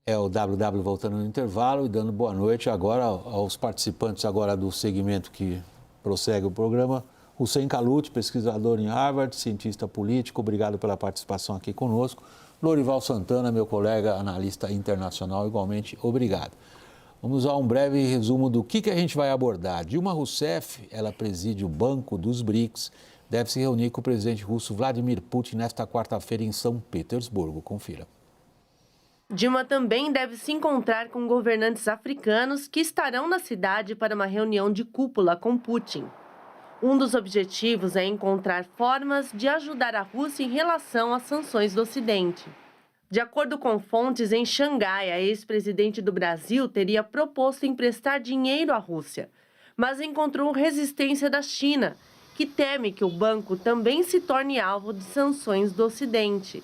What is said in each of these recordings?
É o WW voltando no intervalo e dando boa noite agora aos participantes agora do segmento que prossegue o programa. Hussein Kalut, pesquisador em Harvard, cientista político, obrigado pela participação aqui conosco. Lorival Santana, meu colega analista internacional, igualmente, obrigado. Vamos a um breve resumo do que a gente vai abordar. Dilma Rousseff, ela preside o Banco dos BRICS, deve se reunir com o presidente russo Vladimir Putin nesta quarta-feira em São Petersburgo. Confira. Dilma também deve se encontrar com governantes africanos que estarão na cidade para uma reunião de cúpula com Putin. Um dos objetivos é encontrar formas de ajudar a Rússia em relação às sanções do Ocidente. De acordo com fontes em Xangai, a ex-presidente do Brasil teria proposto emprestar dinheiro à Rússia, mas encontrou resistência da China, que teme que o banco também se torne alvo de sanções do Ocidente.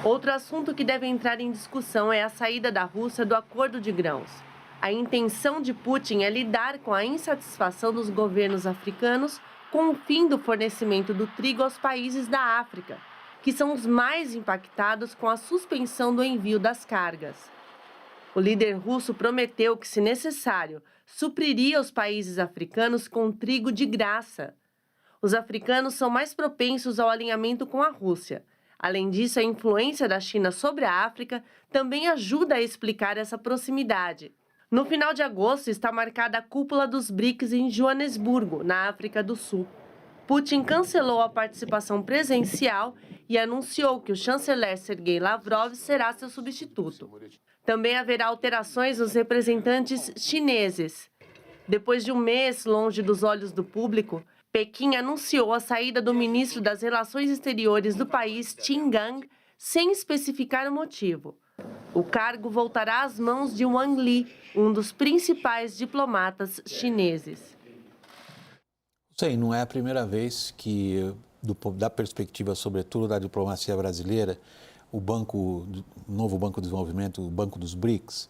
Outro assunto que deve entrar em discussão é a saída da Rússia do acordo de grãos. A intenção de Putin é lidar com a insatisfação dos governos africanos com o fim do fornecimento do trigo aos países da África, que são os mais impactados com a suspensão do envio das cargas. O líder russo prometeu que, se necessário, supriria os países africanos com trigo de graça. Os africanos são mais propensos ao alinhamento com a Rússia. Além disso, a influência da China sobre a África também ajuda a explicar essa proximidade. No final de agosto está marcada a cúpula dos BRICS em Joanesburgo, na África do Sul. Putin cancelou a participação presencial e anunciou que o chanceler Sergei Lavrov será seu substituto. Também haverá alterações nos representantes chineses. Depois de um mês longe dos olhos do público, Pequim anunciou a saída do ministro das Relações Exteriores do país, Qin Gang, sem especificar o motivo. O cargo voltará às mãos de Wang Li, um dos principais diplomatas chineses. Sim, não é a primeira vez que, da perspectiva, sobretudo, da diplomacia brasileira, o novo Banco de Desenvolvimento, o Banco dos BRICS,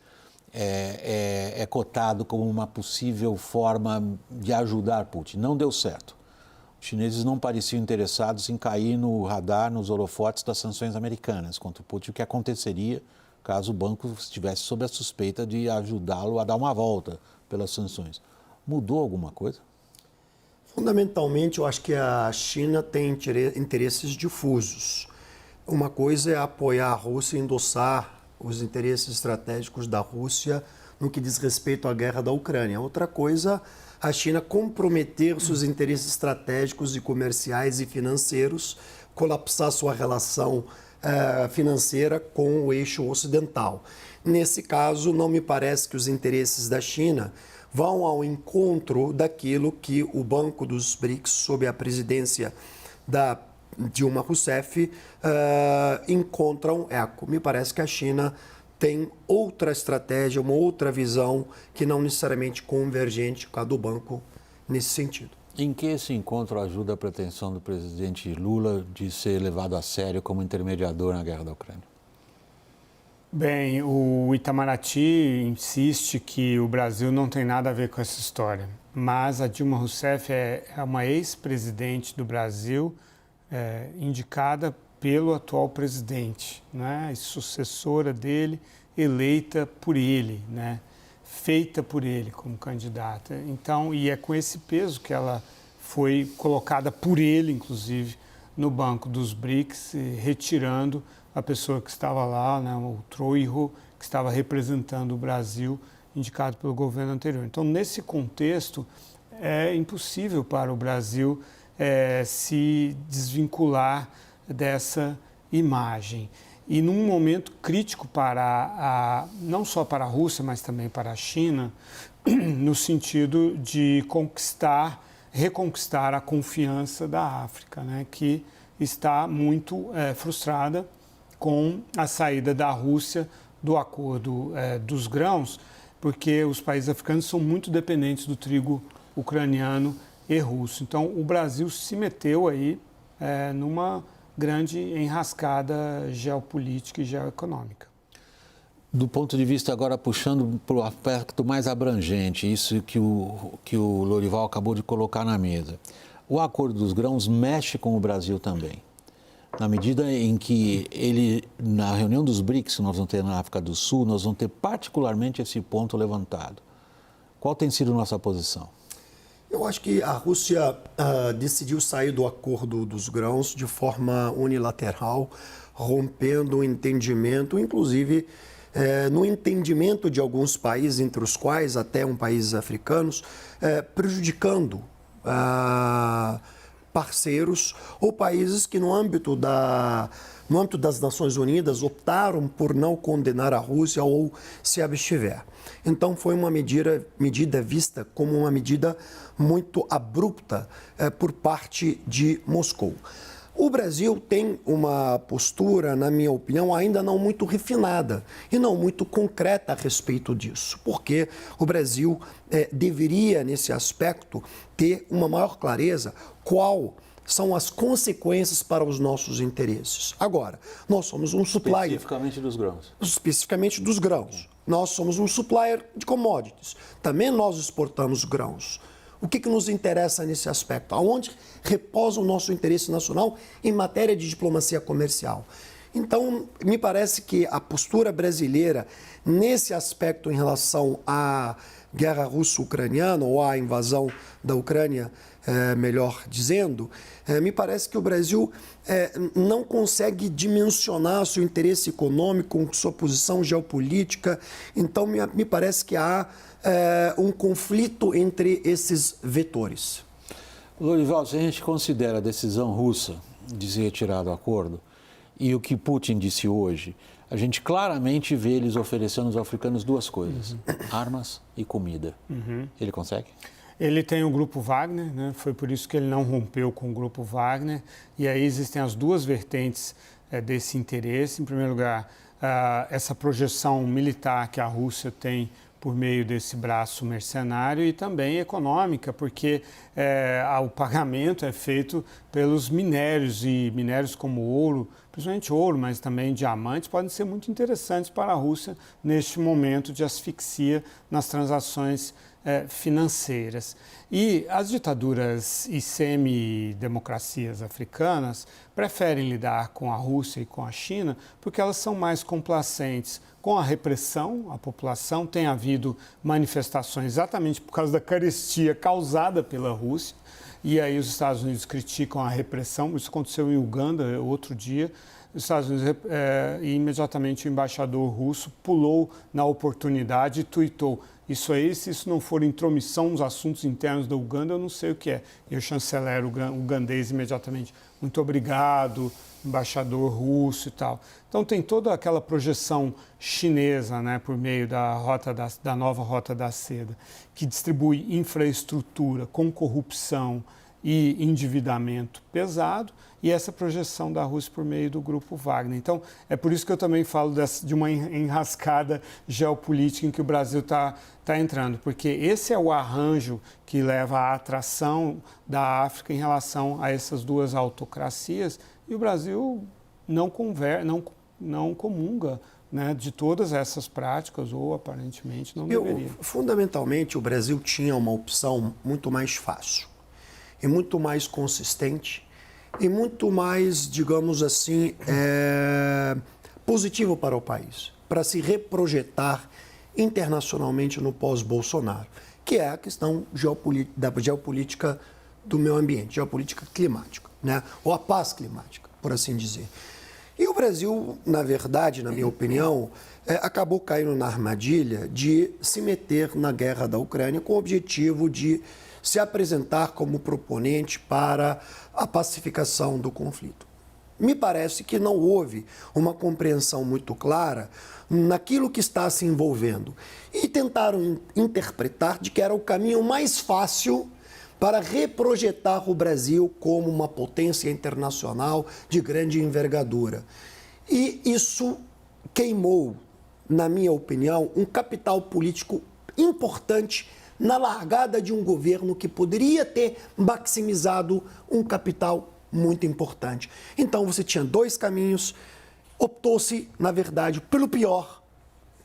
é cotado como uma possível forma de ajudar Putin. Não deu certo. Os chineses não pareciam interessados em cair no radar, nos holofotes das sanções americanas contra o Putin, o que aconteceria caso o banco estivesse sob a suspeita de ajudá-lo a dar uma volta pelas sanções. Mudou alguma coisa? Fundamentalmente, eu acho que a China tem interesses difusos. Uma coisa é apoiar a Rússia e endossar os interesses estratégicos da Rússia no que diz respeito à guerra da Ucrânia. Outra coisa, a China comprometer seus interesses estratégicos e comerciais e financeiros, colapsar sua relação financeira com o eixo ocidental. Nesse caso, não me parece que os interesses da China vão ao encontro daquilo que o Banco dos BRICS, sob a presidência da Dilma Rousseff, encontram eco. Me parece que a China tem outra estratégia, uma outra visão que não necessariamente convergente com a do banco nesse sentido. Em que esse encontro ajuda a pretensão do presidente Lula de ser levado a sério como intermediador na guerra da Ucrânia? Bem, o Itamaraty insiste que o Brasil não tem nada a ver com essa história, mas a Dilma Rousseff é uma ex-presidente do Brasil, indicada pelo atual presidente, né? Sucessora dele, eleita por ele, né? Feita por ele como candidata. Então, e é com esse peso que ela foi colocada por ele, inclusive, no Banco dos BRICS, retirando a pessoa que estava lá, né, o Troiro, que estava representando o Brasil, indicado pelo governo anterior. Então, nesse contexto, é impossível para o Brasil se desvincular dessa imagem. E num momento crítico não só para a Rússia, mas também para a China, no sentido de reconquistar a confiança da África, né, que está muito frustrada com a saída da Rússia do acordo dos grãos, porque os países africanos são muito dependentes do trigo ucraniano e russo. Então, o Brasil se meteu aí numa grande enrascada geopolítica e geoeconômica. Do ponto de vista agora, puxando para o aspecto mais abrangente, isso que o Lorival acabou de colocar na mesa. O acordo dos grãos mexe com o Brasil também. na medida em que ele, na reunião dos BRICS que nós vamos ter na África do Sul, nós vamos ter particularmente esse ponto levantado. Qual tem sido nossa posição? Eu acho que a Rússia decidiu sair do acordo dos grãos de forma unilateral, rompendo o entendimento, inclusive no entendimento de alguns países, entre os quais até países africanos, prejudicando parceiros ou países que no âmbito das Nações Unidas optaram por não condenar a Rússia ou se abstiver. Então foi uma medida vista como uma medida muito abrupta por parte de Moscou. O Brasil tem uma postura, na minha opinião, ainda não muito refinada e não muito concreta a respeito disso, porque o Brasil deveria, nesse aspecto, ter uma maior clareza qual são as consequências para os nossos interesses. Agora, nós somos um supplier... Especificamente dos grãos. Especificamente dos grãos. Nós somos um supplier de commodities. Também nós exportamos grãos. O que nos interessa nesse aspecto? Aonde repousa o nosso interesse nacional em matéria de diplomacia comercial? Então, me parece que a postura brasileira, nesse aspecto em relação à guerra russo-ucraniana, ou à invasão da Ucrânia, melhor dizendo, me parece que o Brasil não consegue dimensionar seu interesse econômico com sua posição geopolítica. Então, me parece que há um conflito entre esses vetores. Lorival, se a gente considera a decisão russa de se retirar do acordo e o que Putin disse hoje, a gente claramente vê eles oferecendo aos africanos duas coisas, armas e comida. Ele consegue? Ele tem o Grupo Wagner, né? Foi por isso que ele não rompeu com o Grupo Wagner. E aí existem as duas vertentes desse interesse. Em primeiro lugar, essa projeção militar que a Rússia tem por meio desse braço mercenário e também econômica, porque o pagamento é feito pelos minérios, e minérios como ouro, principalmente ouro, mas também diamantes, podem ser muito interessantes para a Rússia neste momento de asfixia nas transações financeiras. E as ditaduras e semidemocracias africanas preferem lidar com a Rússia e com a China porque elas são mais complacentes com a repressão à população. Tem havido manifestações exatamente por causa da carestia causada pela Rússia, e aí os Estados Unidos criticam a repressão. Isso aconteceu em Uganda outro dia. Os Estados Unidos, e imediatamente o embaixador russo pulou na oportunidade e tuitou: isso aí, se isso não for intromissão nos assuntos internos da Uganda, eu não sei o que é. E o chanceler ugandês imediatamente: muito obrigado, embaixador russo e tal. Então tem toda aquela projeção chinesa, né, por meio da nova Rota da Seda, que distribui infraestrutura com corrupção e endividamento pesado, e essa projeção da Rússia por meio do Grupo Wagner. Então, é por isso que eu também falo de uma enrascada geopolítica em que o Brasil está entrando, porque esse é o arranjo que leva à atração da África em relação a essas duas autocracias, e o Brasil não comunga, né, de todas essas práticas, ou aparentemente não deveria. Fundamentalmente, o Brasil tinha uma opção muito mais fácil e muito mais consistente e muito mais, digamos assim, positivo para o país, para se reprojetar internacionalmente no pós-Bolsonaro, que é a questão da geopolítica do meio ambiente, geopolítica climática, né? Ou a paz climática, por assim dizer. E o Brasil, na verdade, na minha opinião, acabou caindo na armadilha de se meter na guerra da Ucrânia com o objetivo de se apresentar como proponente para a pacificação do conflito. Me parece que não houve uma compreensão muito clara naquilo que está se envolvendo e tentaram interpretar de que era o caminho mais fácil para reprojetar o Brasil como uma potência internacional de grande envergadura. E isso queimou, na minha opinião, um capital político importante na largada de um governo que poderia ter maximizado um capital muito importante. Então você tinha dois caminhos, optou-se, na verdade, pelo pior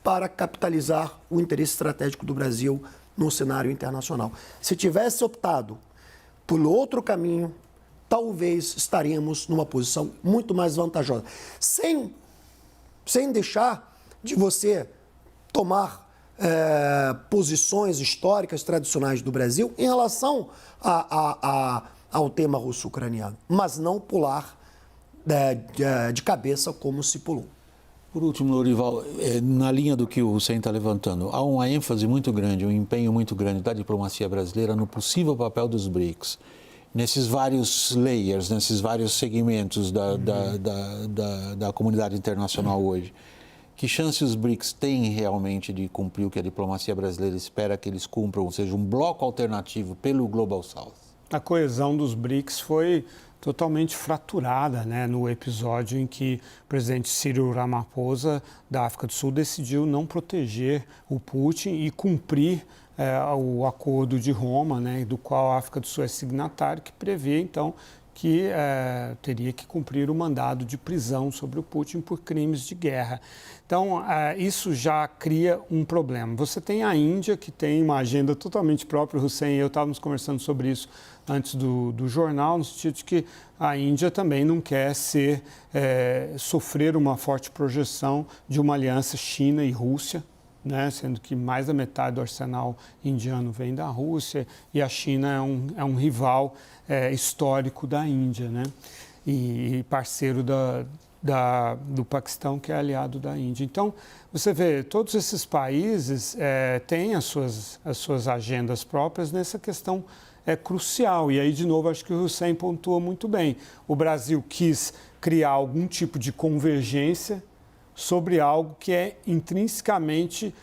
para capitalizar o interesse estratégico do Brasil no cenário internacional. Se tivesse optado por outro caminho, talvez estaremos numa posição muito mais vantajosa. Sem deixar de você tomar posições históricas tradicionais do Brasil em relação ao tema russo-ucraniano, mas não pular de cabeça como se pulou. Por último, Lourival, na linha do que o Hussein está levantando, há uma ênfase muito grande, um empenho muito grande da diplomacia brasileira no possível papel dos BRICS, nesses vários layers, nesses vários segmentos da comunidade internacional hoje. Que chance os BRICS têm realmente de cumprir o que a diplomacia brasileira espera que eles cumpram, ou seja, um bloco alternativo pelo Global South? A coesão dos BRICS foi totalmente fraturada, né, no episódio em que o presidente Cyril Ramaphosa, da África do Sul, decidiu não proteger o Putin e cumprir o Acordo de Roma, né, do qual a África do Sul é signatário, que prevê, então, que teria que cumprir o mandado de prisão sobre o Putin por crimes de guerra. Então, isso já cria um problema. Você tem a Índia, que tem uma agenda totalmente própria. O Hussein e eu estávamos conversando sobre isso antes do jornal, no sentido de que a Índia também não quer sofrer uma forte projeção de uma aliança China e Rússia, né, sendo que mais da metade do arsenal indiano vem da Rússia e a China é um rival histórico da Índia, né, e parceiro do Paquistão, que é aliado da Índia. Então, você vê, todos esses países têm as suas agendas próprias nessa questão crucial. E aí, de novo, acho que o Hussein pontua muito bem. O Brasil quis criar algum tipo de convergência sobre algo que é intrinsecamente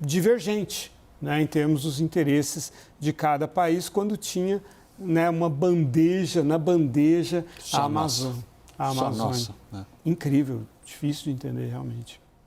divergente, né, em termos dos interesses de cada país, quando tinha, né, uma bandeja, na bandeja, a Amazônia. Só nossa, né? Incrível, difícil de entender realmente.